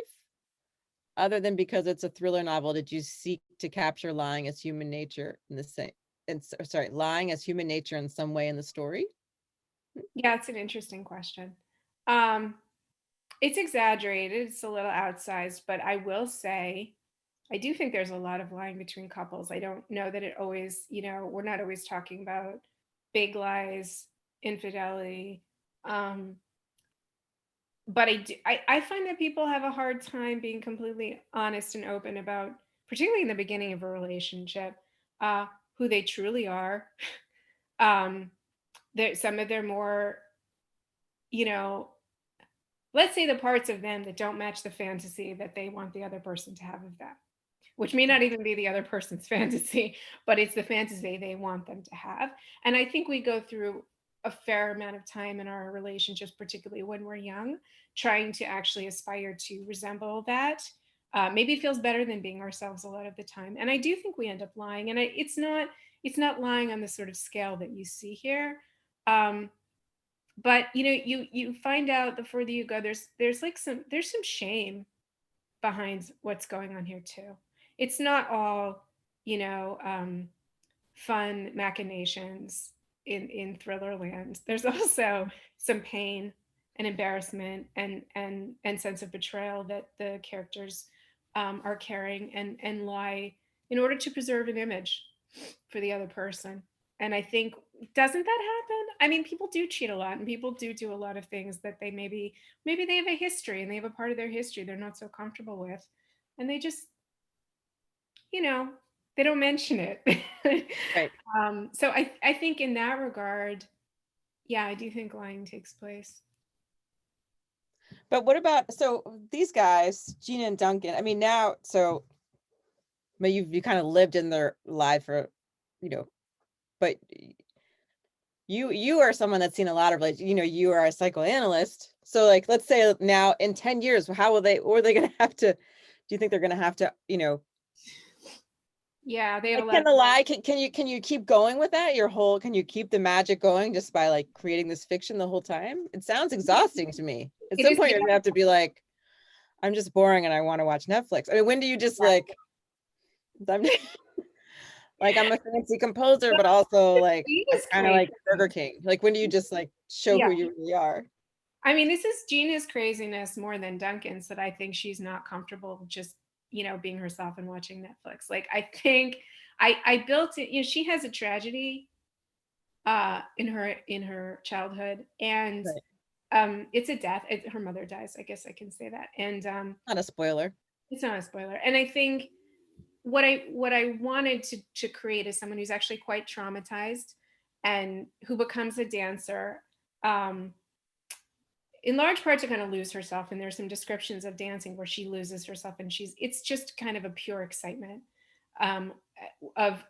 Other than because it's a thriller novel, did you seek to capture lying as human nature lying as human nature in some way in the story? Yeah, it's an interesting question. It's exaggerated, it's a little outsized, but I will say, I do think there's a lot of lying between couples. I don't know that it always, we're not always talking about big lies, infidelity. But I find that people have a hard time being completely honest and open about, particularly in the beginning of a relationship, who they truly are. Some of their more, let's say the parts of them that don't match the fantasy that they want the other person to have of them, which may not even be the other person's fantasy, but it's the fantasy they want them to have. And I think we go through a fair amount of time in our relationships, particularly when we're young, trying to actually aspire to resemble that. Maybe it feels better than being ourselves a lot of the time. And I do think we end up lying. And it's not lying on the sort of scale that you see here. But you find out the further you go, there's some shame behind what's going on here too. It's not all, fun machinations in thriller land. There's also some pain and embarrassment and sense of betrayal that the characters are carrying and lie in order to preserve an image for the other person. And I think, doesn't that happen? I mean, people do cheat a lot, and people do a lot of things that they maybe they have a history, and they have a part of their history they're not so comfortable with, and they just, you know, they don't mention it. Right. So I think in that regard, yeah, I do think lying takes place. But what about, so these guys, Gina and Duncan, I mean, now, so, but you kind of lived in their life for, but you are someone that's seen a lot of, like, you are a psychoanalyst. So like, let's say now in 10 years, how will they, or are they going to have to, do you think they're going to have to, Yeah, they have like, a lot can the lie, can you keep going with that? Can you keep the magic going just by like creating this fiction the whole time? It sounds exhausting to me. At some point, you're gonna have to be like, I'm just boring and I want to watch Netflix. I mean, when do you just like, I'm like, I'm a fancy composer, but also like, I'm kind of like Burger King. Like, when do you just like show who you really are? I mean, this is Gina's craziness more than Duncan's, that I think she's not comfortable just, being herself and watching Netflix. Like, I think I built it, she has a tragedy in her childhood, and it's a death. Her mother dies, I guess I can say that. And not a spoiler. It's not a spoiler. And I think what I wanted to create is someone who's actually quite traumatized and who becomes a dancer, in large part to kind of lose herself. And there's some descriptions of dancing where she loses herself, and it's just kind of a pure excitement of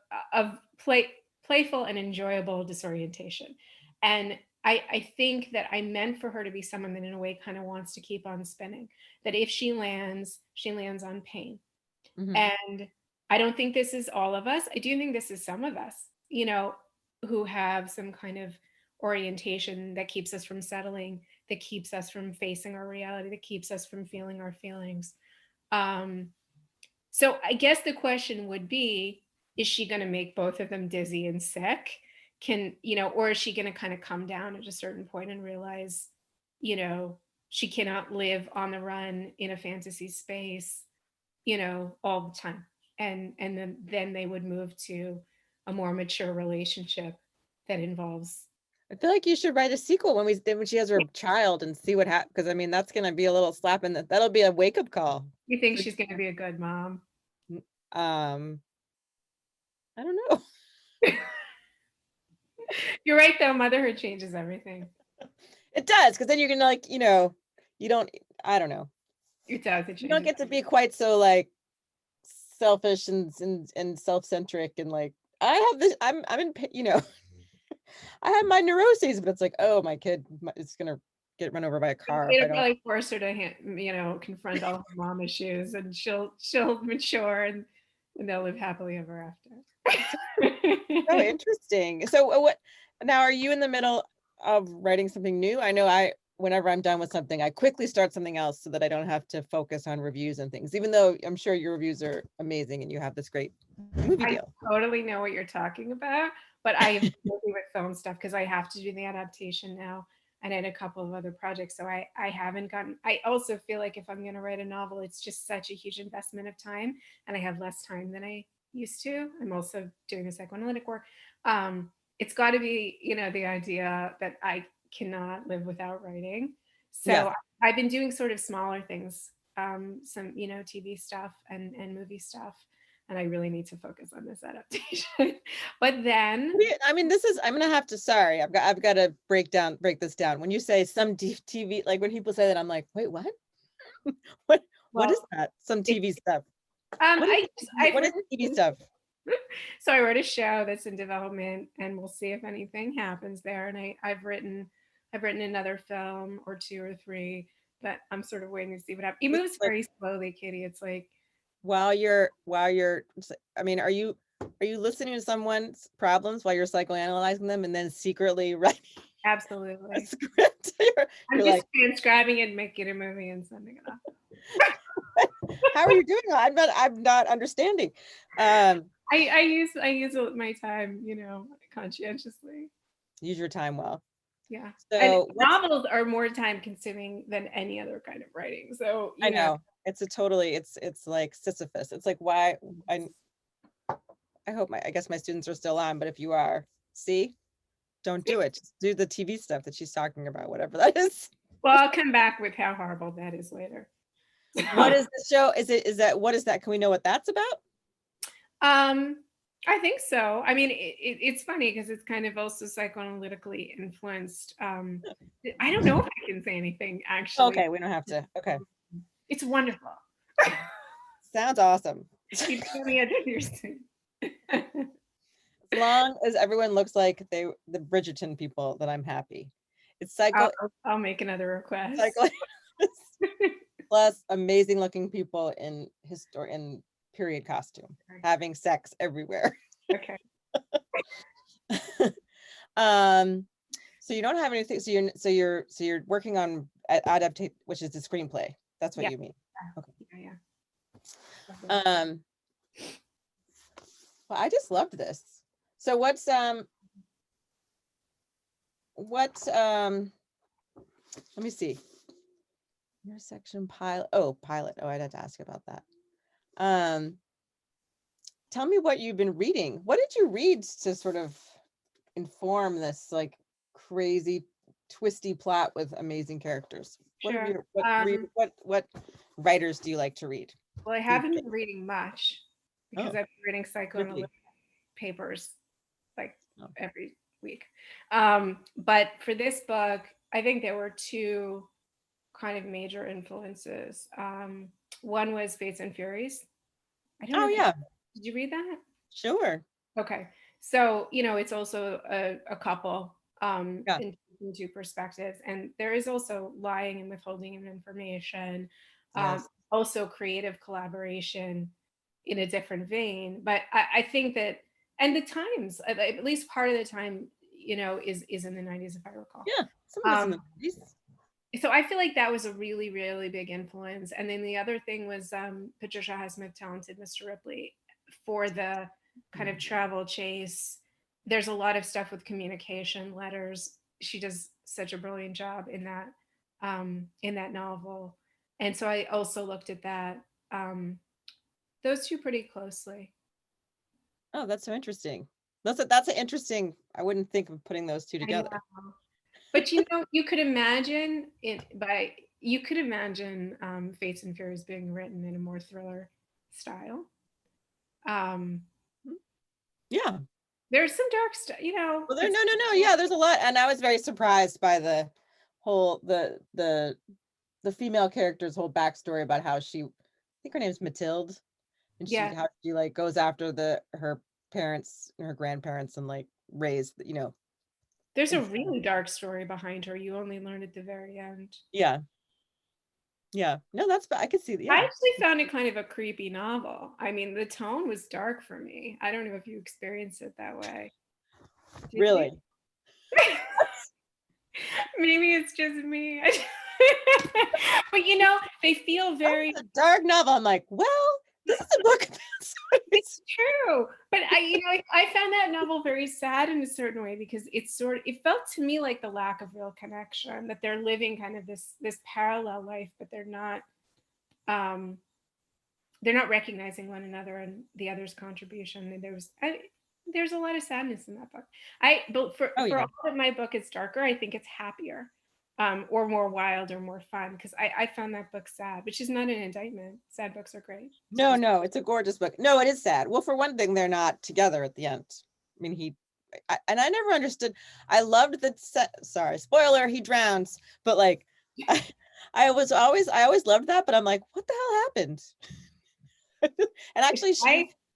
playful and enjoyable disorientation. And I think that I meant for her to be someone that in a way kind of wants to keep on spinning, that if she lands on pain. Mm-hmm. And I don't think this is all of us. I do think this is some of us, who have some kind of orientation that keeps us from settling, that keeps us from facing our reality, that keeps us from feeling our feelings. So I guess the question would be, is she going to make both of them dizzy and sick? Or is she going to kind of come down at a certain point and realize, she cannot live on the run in a fantasy space, all the time. And then they would move to a more mature relationship that involves. I feel like you should write a sequel when she has her child and see what happens. Because I mean, that's going to be a little slap in that'll be a wake up call. You think she's going to be a good mom? I don't know. You're right though. Motherhood changes everything. It does, because then you're gonna like, you don't. I don't know. It does. You don't get to be quite so like selfish and self-centric and like, I have this. I'm in. I have my neuroses, but it's like, oh, my kid is gonna get run over by a car. It'll probably force her to, confront all her mom issues, and she'll mature, and they'll live happily ever after. So interesting. So what now, are you in the middle of writing something new? I know whenever I'm done with something, I quickly start something else so that I don't have to focus on reviews and things, even though I'm sure your reviews are amazing and you have this great movie deal. I totally know what you're talking about, but I'm busy with film stuff because I have to do the adaptation now, and I had a couple of other projects. So I haven't gotten, I also feel like if I'm going to write a novel, it's just such a huge investment of time, and I have less time than I used to. I'm also doing the psychoanalytic work. It's got to be, the idea that I cannot live without writing. So yeah. I've been doing sort of smaller things, some, TV stuff and movie stuff. And I really need to focus on this adaptation. But then, I mean, I'm gonna have to. Sorry, I've got to break this down. When you say some TV, like when people say that, I'm like, wait, what? What is that? Some TV stuff. What is TV stuff? So I wrote a show that's in development, and we'll see if anything happens there. And I've written another film or two or three, but I'm sort of waiting to see what happens. It moves very slowly, Katie. It's like, while you're, I mean, are you listening to someone's problems while you're psychoanalyzing them and then secretly writing absolutely a script? I'm just transcribing it, making a movie and sending it off. How are you doing? I'm not understanding. I use my time, conscientiously. Use your time well. Yeah. And So novels are more time consuming than any other kind of writing. So I know it's like Sisyphus. It's like why I hope I guess my students are still on, but if you are, see, don't do it. Just do the TV stuff that she's talking about, whatever that is. Well, I'll come back with how horrible that is later. What is the show? What is that? Can we know what that's about? I think so. I mean, it's funny because it's kind of also psychoanalytically influenced. I don't know if I can say anything actually. Okay, we don't have to. Okay. It's wonderful. Sounds awesome. You tell me understand. As long as everyone looks like the Bridgerton people, that I'm happy. It's psycho. I'll make another request. Plus amazing looking people in period costume, having sex everywhere. Okay. So you don't have anything. So you're working on Adaptation, which is the screenplay. That's what you mean. Okay. Yeah. Well, I just loved this. So what's let me see. Intersection pilot. Oh, I'd have to ask about that. Tell me what you've been reading. What did you read to sort of inform this like crazy twisty plot with amazing characters? Sure. What writers do you like to read? Well, I haven't been reading much because I've been reading psychoanalytic papers like every week. But for this book, I think there were two kind of major influences. One was Fates and Furies. Did you read that? Sure. Okay. So, it's also a couple in two perspectives. And there is also lying and withholding of information, also creative collaboration in a different vein. But I think that, and the times, at least part of the time, is in the 90s, if I recall. Yeah, some of in the 90s. So I feel like that was a really, really big influence. And then the other thing was Patricia Highsmith talented Mr. Ripley for the kind of travel chase. There's a lot of stuff with communication, letters. She does such a brilliant job in that novel. And so I also looked at that, those two pretty closely. Oh, that's so interesting. That's an interesting, I wouldn't think of putting those two together. But you could imagine Fates and Furies being written in a more thriller style. Yeah. There's some dark stuff, Well, no. Yeah, there's a lot, and I was very surprised by the whole the female character's whole backstory about how I think her name's Mathilde, and how she like goes after her parents and her grandparents and like raised, There's a really dark story behind her. You only learn at the very end. Yeah. No, I could see that. Yeah. I actually found it kind of a creepy novel. I mean, the tone was dark for me. I don't know if you experienced it that way. Really? Maybe it's just me. But they feel very dark novel. I'm like, well, this is a book. It's true, but I found that novel very sad in a certain way because it felt to me like the lack of real connection, that they're living kind of this parallel life, but they're not recognizing one another and the other's contribution. And there's a lot of sadness in that book. For all that my book is darker, I think it's happier. Or more wild or more fun, because I found that book sad, which is not an indictment. Sad books are great. No, it's a gorgeous book. No, it is sad. Well, for one thing, they're not together at the end. I mean, I never understood. I loved sorry, spoiler, he drowns. But like, I always loved that. But I'm like, what the hell happened? And actually,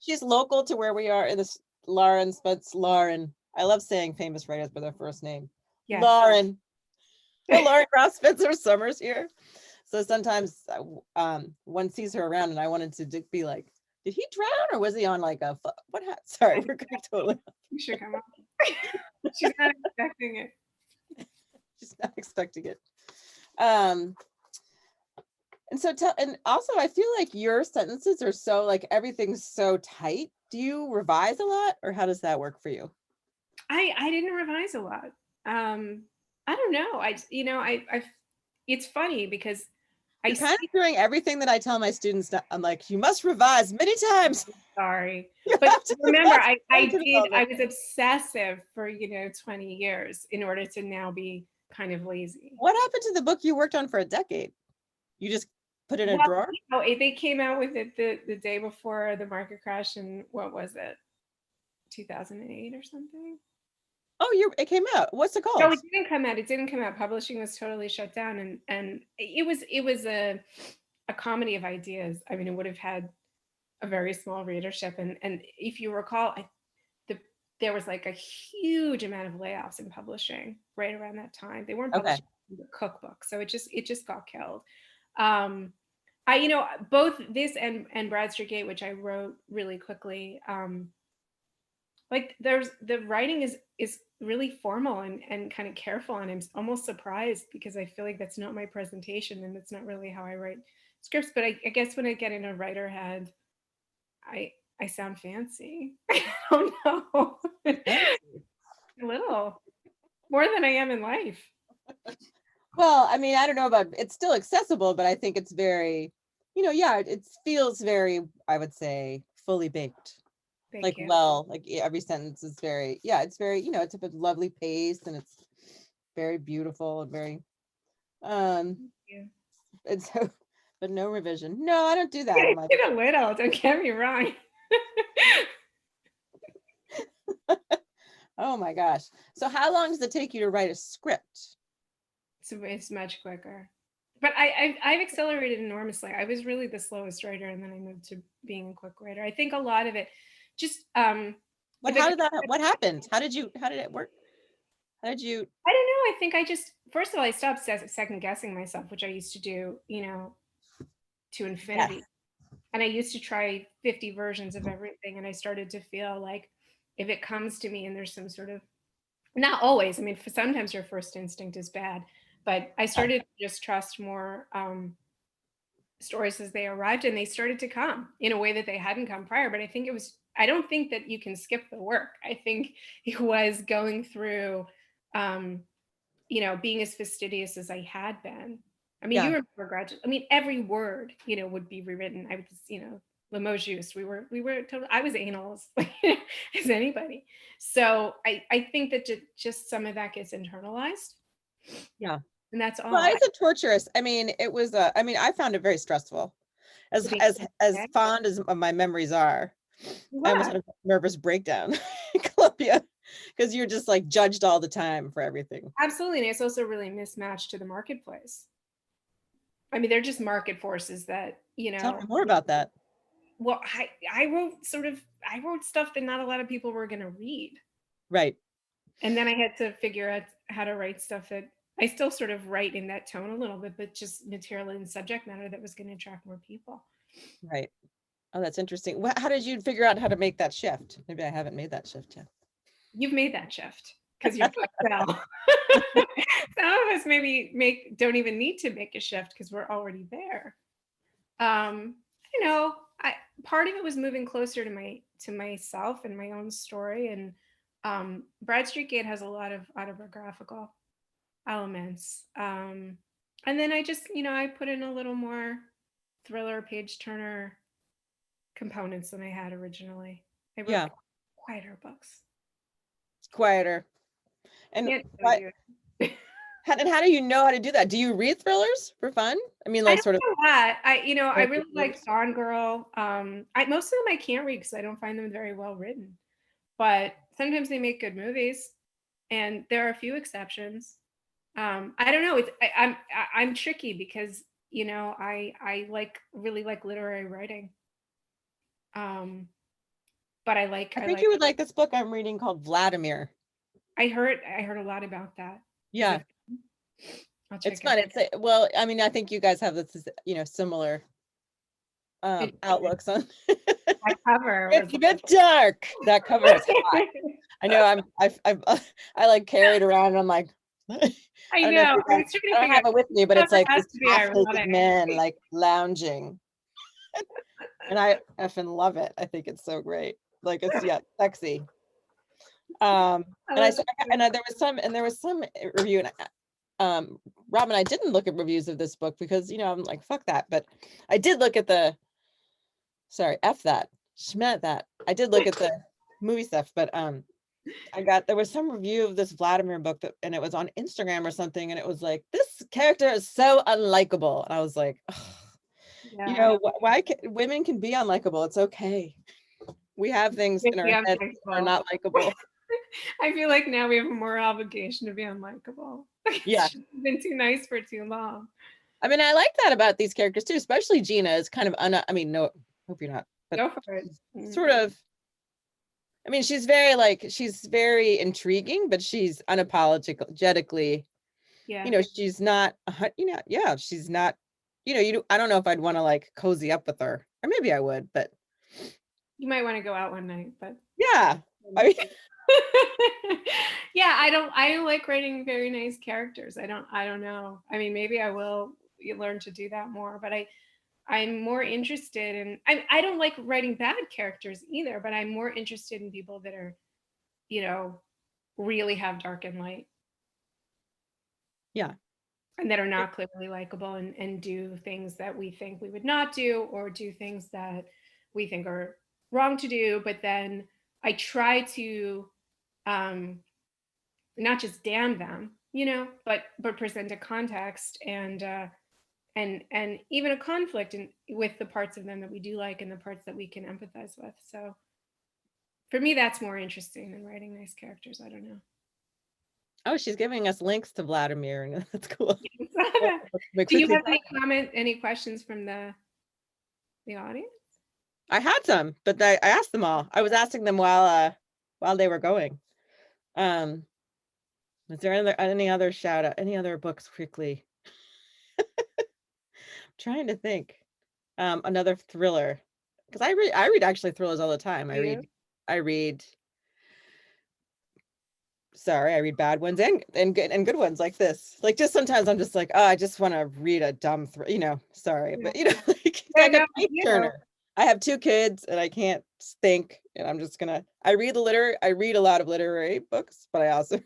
she's local to where we are in this Lauren. I love saying famous writers by their first name. Yes. Lauren. Lauren Ross Spencer Summers here. So sometimes one sees her around and I wanted to be like, did he drown or was he on like what sorry, we're going totally. You should come up. She's not expecting it. She's not expecting it. And so and also I feel like your sentences are so like everything's so tight. Do you revise a lot, or how does that work for you? I didn't revise a lot. I don't know. I it's funny because I You're kind see, of doing everything that I tell my students. I'm like, you must revise many times. sorry, You but have to remember, revise to I development. was obsessive for 20 years in order to now be kind of lazy. What happened to the book you worked on for a decade? You just put it in a Well, drawer? they came out with it the day before the market crash, and what was it, 2008 or something? Oh, it came out. What's it No, called? it didn't come out. It didn't come out. Publishing was totally shut down, and it was a comedy of ideas. I mean, it would have had a very small readership, and if you recall, the there was like a huge amount of layoffs in publishing right around that time. They weren't Okay. publishing the cookbook, so it just got killed. Um, I both this and Bradstreet Gate, which I wrote really quickly. Like there's the writing is really formal and kind of careful, and I'm almost surprised because I feel like that's not my presentation and that's not really how I write scripts. But I guess when I get in a writer head, I I sound fancy. I don't know. A little more than I am in life. Well, I mean, I don't know about it's still accessible, but I think it's very, yeah, it feels very, I would say, fully baked. Thank Like, you. well, like every sentence is very, yeah, it's very, it's a lovely pace and it's very beautiful and very, Thank you. it's so, but no revision. No, I don't do that in my. Get a little. Don't get me wrong. Oh my gosh. So how long does it take you to write a script? So it's much quicker. But I've accelerated enormously. I was really the slowest writer, and then I moved to being a quick writer. I think a lot of it just What, if what happened? How did it work? How did you? I don't know. I think I just, first of all, I stopped second guessing myself, which I used to do, to Yes. infinity. And I used to try 50 versions of everything. And I started to feel like if it comes to me and there's some sort of, not always, I mean, for sometimes your first instinct is bad, but I started to just trust more stories as they arrived, and they started to come in a way that they hadn't come prior. But I don't think that you can skip the work. I think it was going through, being as fastidious as I had been. I mean, Yeah. you remember graduate. I mean, every word, would be rewritten. I was, Limoges. We were total. I was anal as anybody. So I think that just some of that gets internalized. Yeah. And that's all. Well, it's a torturous. I mean, it was. I mean, I found it very stressful. As fond as my memories are, I almost had a nervous breakdown in Columbia because you're just like judged all the time for everything. Absolutely, and it's also really mismatched to the marketplace. I mean, they're just market forces that Tell me more about that. Well, I wrote stuff that not a lot of people were going to read. Right. And then I had to figure out how to write stuff that I still sort of write in that tone a little bit, but just material and subject matter that was going to attract more people. Right. Oh, that's interesting. How did you figure out how to make that shift? Maybe I haven't made that shift yet. You've made that shift because you're well. Some of us maybe don't even need to make a shift because we're already there. Part of it was moving closer to myself and my own story. And Bradstreet Gate has a lot of autobiographical elements. And then I just, I put in a little more thriller, page turner components than I had originally. I wrote quieter books. It's quieter. And how do you know how to do that? Do you read thrillers for fun? I mean, like sort of. I really like Gone Girl. Most of them I can't read because I don't find them very well written. But sometimes they make good movies, and there are a few exceptions. I don't know. I'm tricky because I really like literary writing. But I think you would like this book I'm reading called Vladimir. I heard a lot about that. Yeah. It's fun. Well, I mean, I think you guys have this, similar outlooks on that cover. It's a bit dark. That cover is hot. I know. I like carry it around and I'm like, I don't know if know. you I guys- was trying to I don't figure have it with me, but out it's like has this to be half-naked ironic. man like lounging. And I effing love it. I think it's so great. Like it's sexy. And there was some review, and Robin, I didn't look at reviews of this book because I'm like, fuck that, but I did look at the F that, schmet that. I did look at the movie stuff, but there was some review of this Vladimir book and it was on Instagram or something, and it was like, this character is so unlikable, and I was like, Yeah. why women can be unlikable? It's okay. We have things in our head that are not likable. I feel like now we have a moral obligation to be unlikable. Yeah. She's been too nice for too long. I mean, I like that about these characters too, especially Gina is kind of no, hope you're not, but Go for it. Sort of, I mean, she's very intriguing, but she's unapologetically, she's not, she's not, I don't know if I'd want to like cozy up with her, or maybe I would, but you might want to go out one night, but yeah. I mean, yeah, I don't like writing very nice characters. I don't know. I mean, maybe I will learn to do that more, but I'm more interested in, I don't like writing bad characters either, but I'm more interested in people that are, really have dark and light. Yeah. And that are not clearly likable and do things that we think we would not do, or do things that we think are wrong to do. But then I try to not just damn them, but present a context and even a conflict with the parts of them that we do like and the parts that we can empathize with. So for me, that's more interesting than writing nice characters. I don't know. Oh, she's giving us links to Vladimir. That's cool. Do you have any questions from the audience? I had some, but I asked them all. I was asking them while they were going. Was there any other shout out, any other books quickly? I'm trying to think. Another thriller, because I read actually thrillers all the time. I read bad ones and good ones like this. Like, just sometimes I'm just like, oh, I just want to read a dumb but like a page turner. I have 2 kids and I can't think, and I'm just gonna. I read a lot of literary books, but I also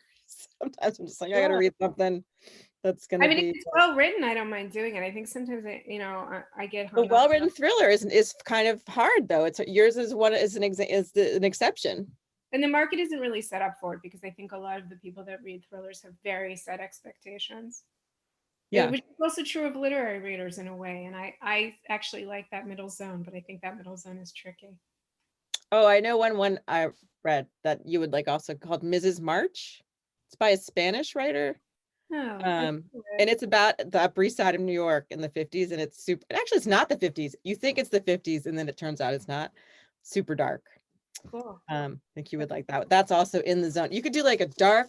sometimes I'm just like, I gotta read something that's gonna be. If it's well written, I don't mind doing it. I think sometimes I get hung The well-written thriller is kind of hard though. Yours is an exception. And the market isn't really set up for it, because I think a lot of the people that read thrillers have very set expectations. Yeah, which is also true of literary readers in a way. And I actually like that middle zone, but I think that middle zone is tricky. Oh, I know one I read that you would like, also, called Mrs. March. It's by a Spanish writer. Oh, and it's about the Upper East Side of New York in the 50s, and it's actually it's not the 50s. You think it's the 50s, and then it turns out it's not. Super dark. Cool. I think you would like that. That's also in the zone. You could do like a dark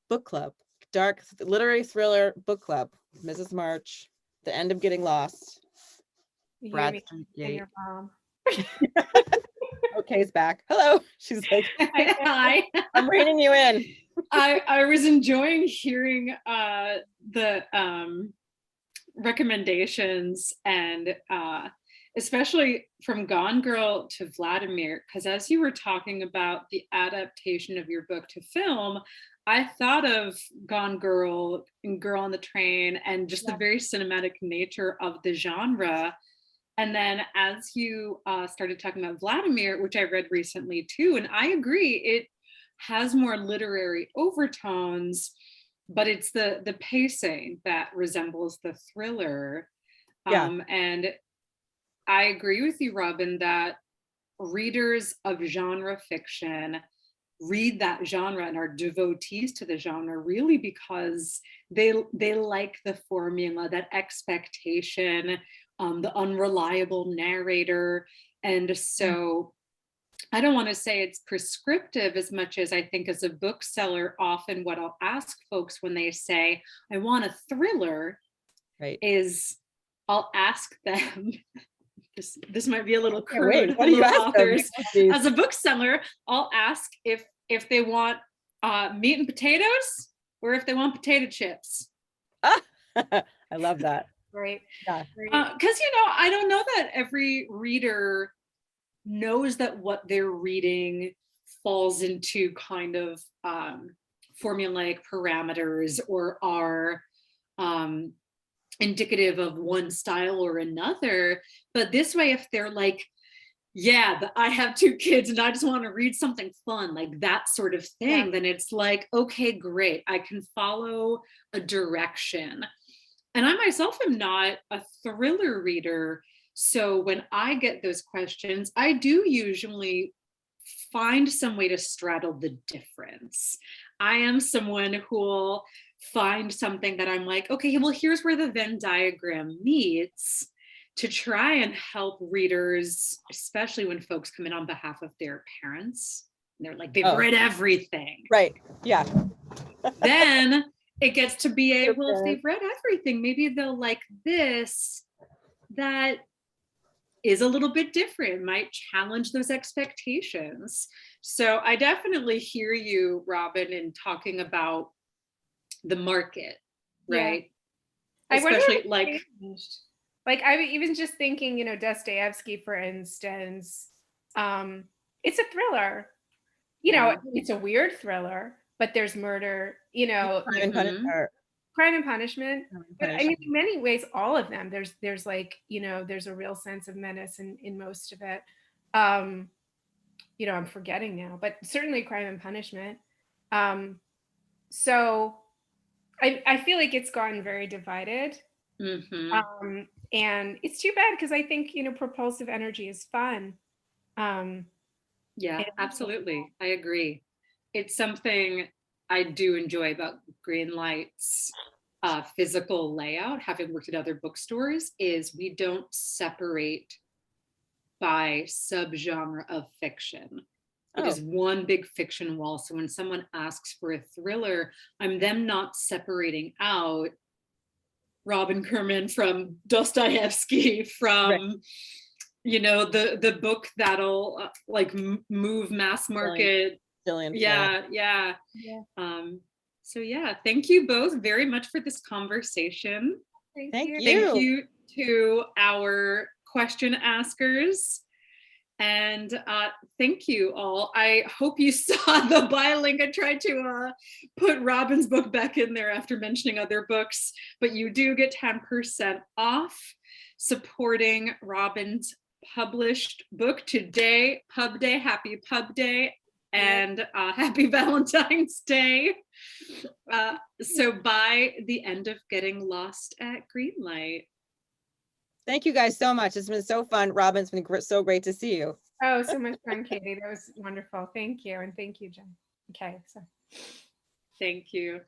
book club, dark literary thriller book club. Mrs. March, The End of Getting Lost. Brad Street Gate. Your mom. Okay's back. Hello. She's like, hi. I'm reining you in. I was enjoying hearing the recommendations, and especially from Gone Girl to Vladimir, because as you were talking about the adaptation of your book to film, I thought of Gone Girl and Girl on the Train, and just the very cinematic nature of the genre. And then as you started talking about Vladimir, which I read recently too, and I agree, it has more literary overtones, but it's the pacing that resembles the thriller. And I agree with you, Robin, that readers of genre fiction read that genre and are devotees to the genre really because they like the formula, that expectation, the unreliable narrator. And so I don't want to say it's prescriptive as much as I think as a bookseller, often what I'll ask folks when they say, I want a thriller, is I'll ask them, this might be a little crude, what do you ask authors. As a bookseller, I'll ask if they want meat and potatoes or if they want potato chips. I love that. Right. Yeah. Because, you know, I don't know that every reader knows that what they're reading falls into kind of formulaic parameters or are indicative of one style or another. But this way, if they're like, yeah, I have 2 kids and I just want to read something fun, like that sort of thing, then it's like, okay, great, I can follow a direction. And I myself am not a thriller reader. So when I get those questions, I do usually find some way to straddle the difference. I am someone who will find something that I'm like, okay, well, here's where the Venn diagram meets, to try and help readers, especially when folks come in on behalf of their parents. And they're like, they've read everything. Right. Yeah. Then it gets to be a, well, if they've read everything, maybe they'll like this, that is a little bit different, might challenge those expectations. So I definitely hear you, Robin, in talking about the market, right? Yeah. Especially like I'm even just thinking, you know, Dostoevsky, for instance, it's a thriller. You know, it's a weird thriller, but there's murder, you know, Crime and Punishment. But I mean, in many ways, all of them, there's like, you know, there's a real sense of menace in most of it. You know, I'm forgetting now, but certainly Crime and Punishment. So I feel like it's gotten very divided. And it's too bad, because I think, you know, propulsive energy is fun. Yeah, absolutely. I agree. It's something I do enjoy about Greenlight's physical layout, having worked at other bookstores, is we don't separate by subgenre of fiction. It is one big fiction wall. So when someone asks for a thriller, I'm them not separating out Robin Kirman from Dostoevsky, from you know, the book that'll like move mass market. Yeah. So yeah, thank you both very much for this conversation. Thank you. Thank you to our question askers. And thank you all. I hope you saw the buy link. I tried to put Robin's book back in there after mentioning other books, but you do get 10% off supporting Robin's published book today. Pub Day, happy Pub Day, and happy Valentine's Day. So by the end of Getting Lost at Greenlight. Thank you guys so much. It's been so fun. Robin, it's been so great to see you. Oh, so much fun, Katie. That was wonderful. Thank you. And thank you, Jen. Okay. So. Thank you.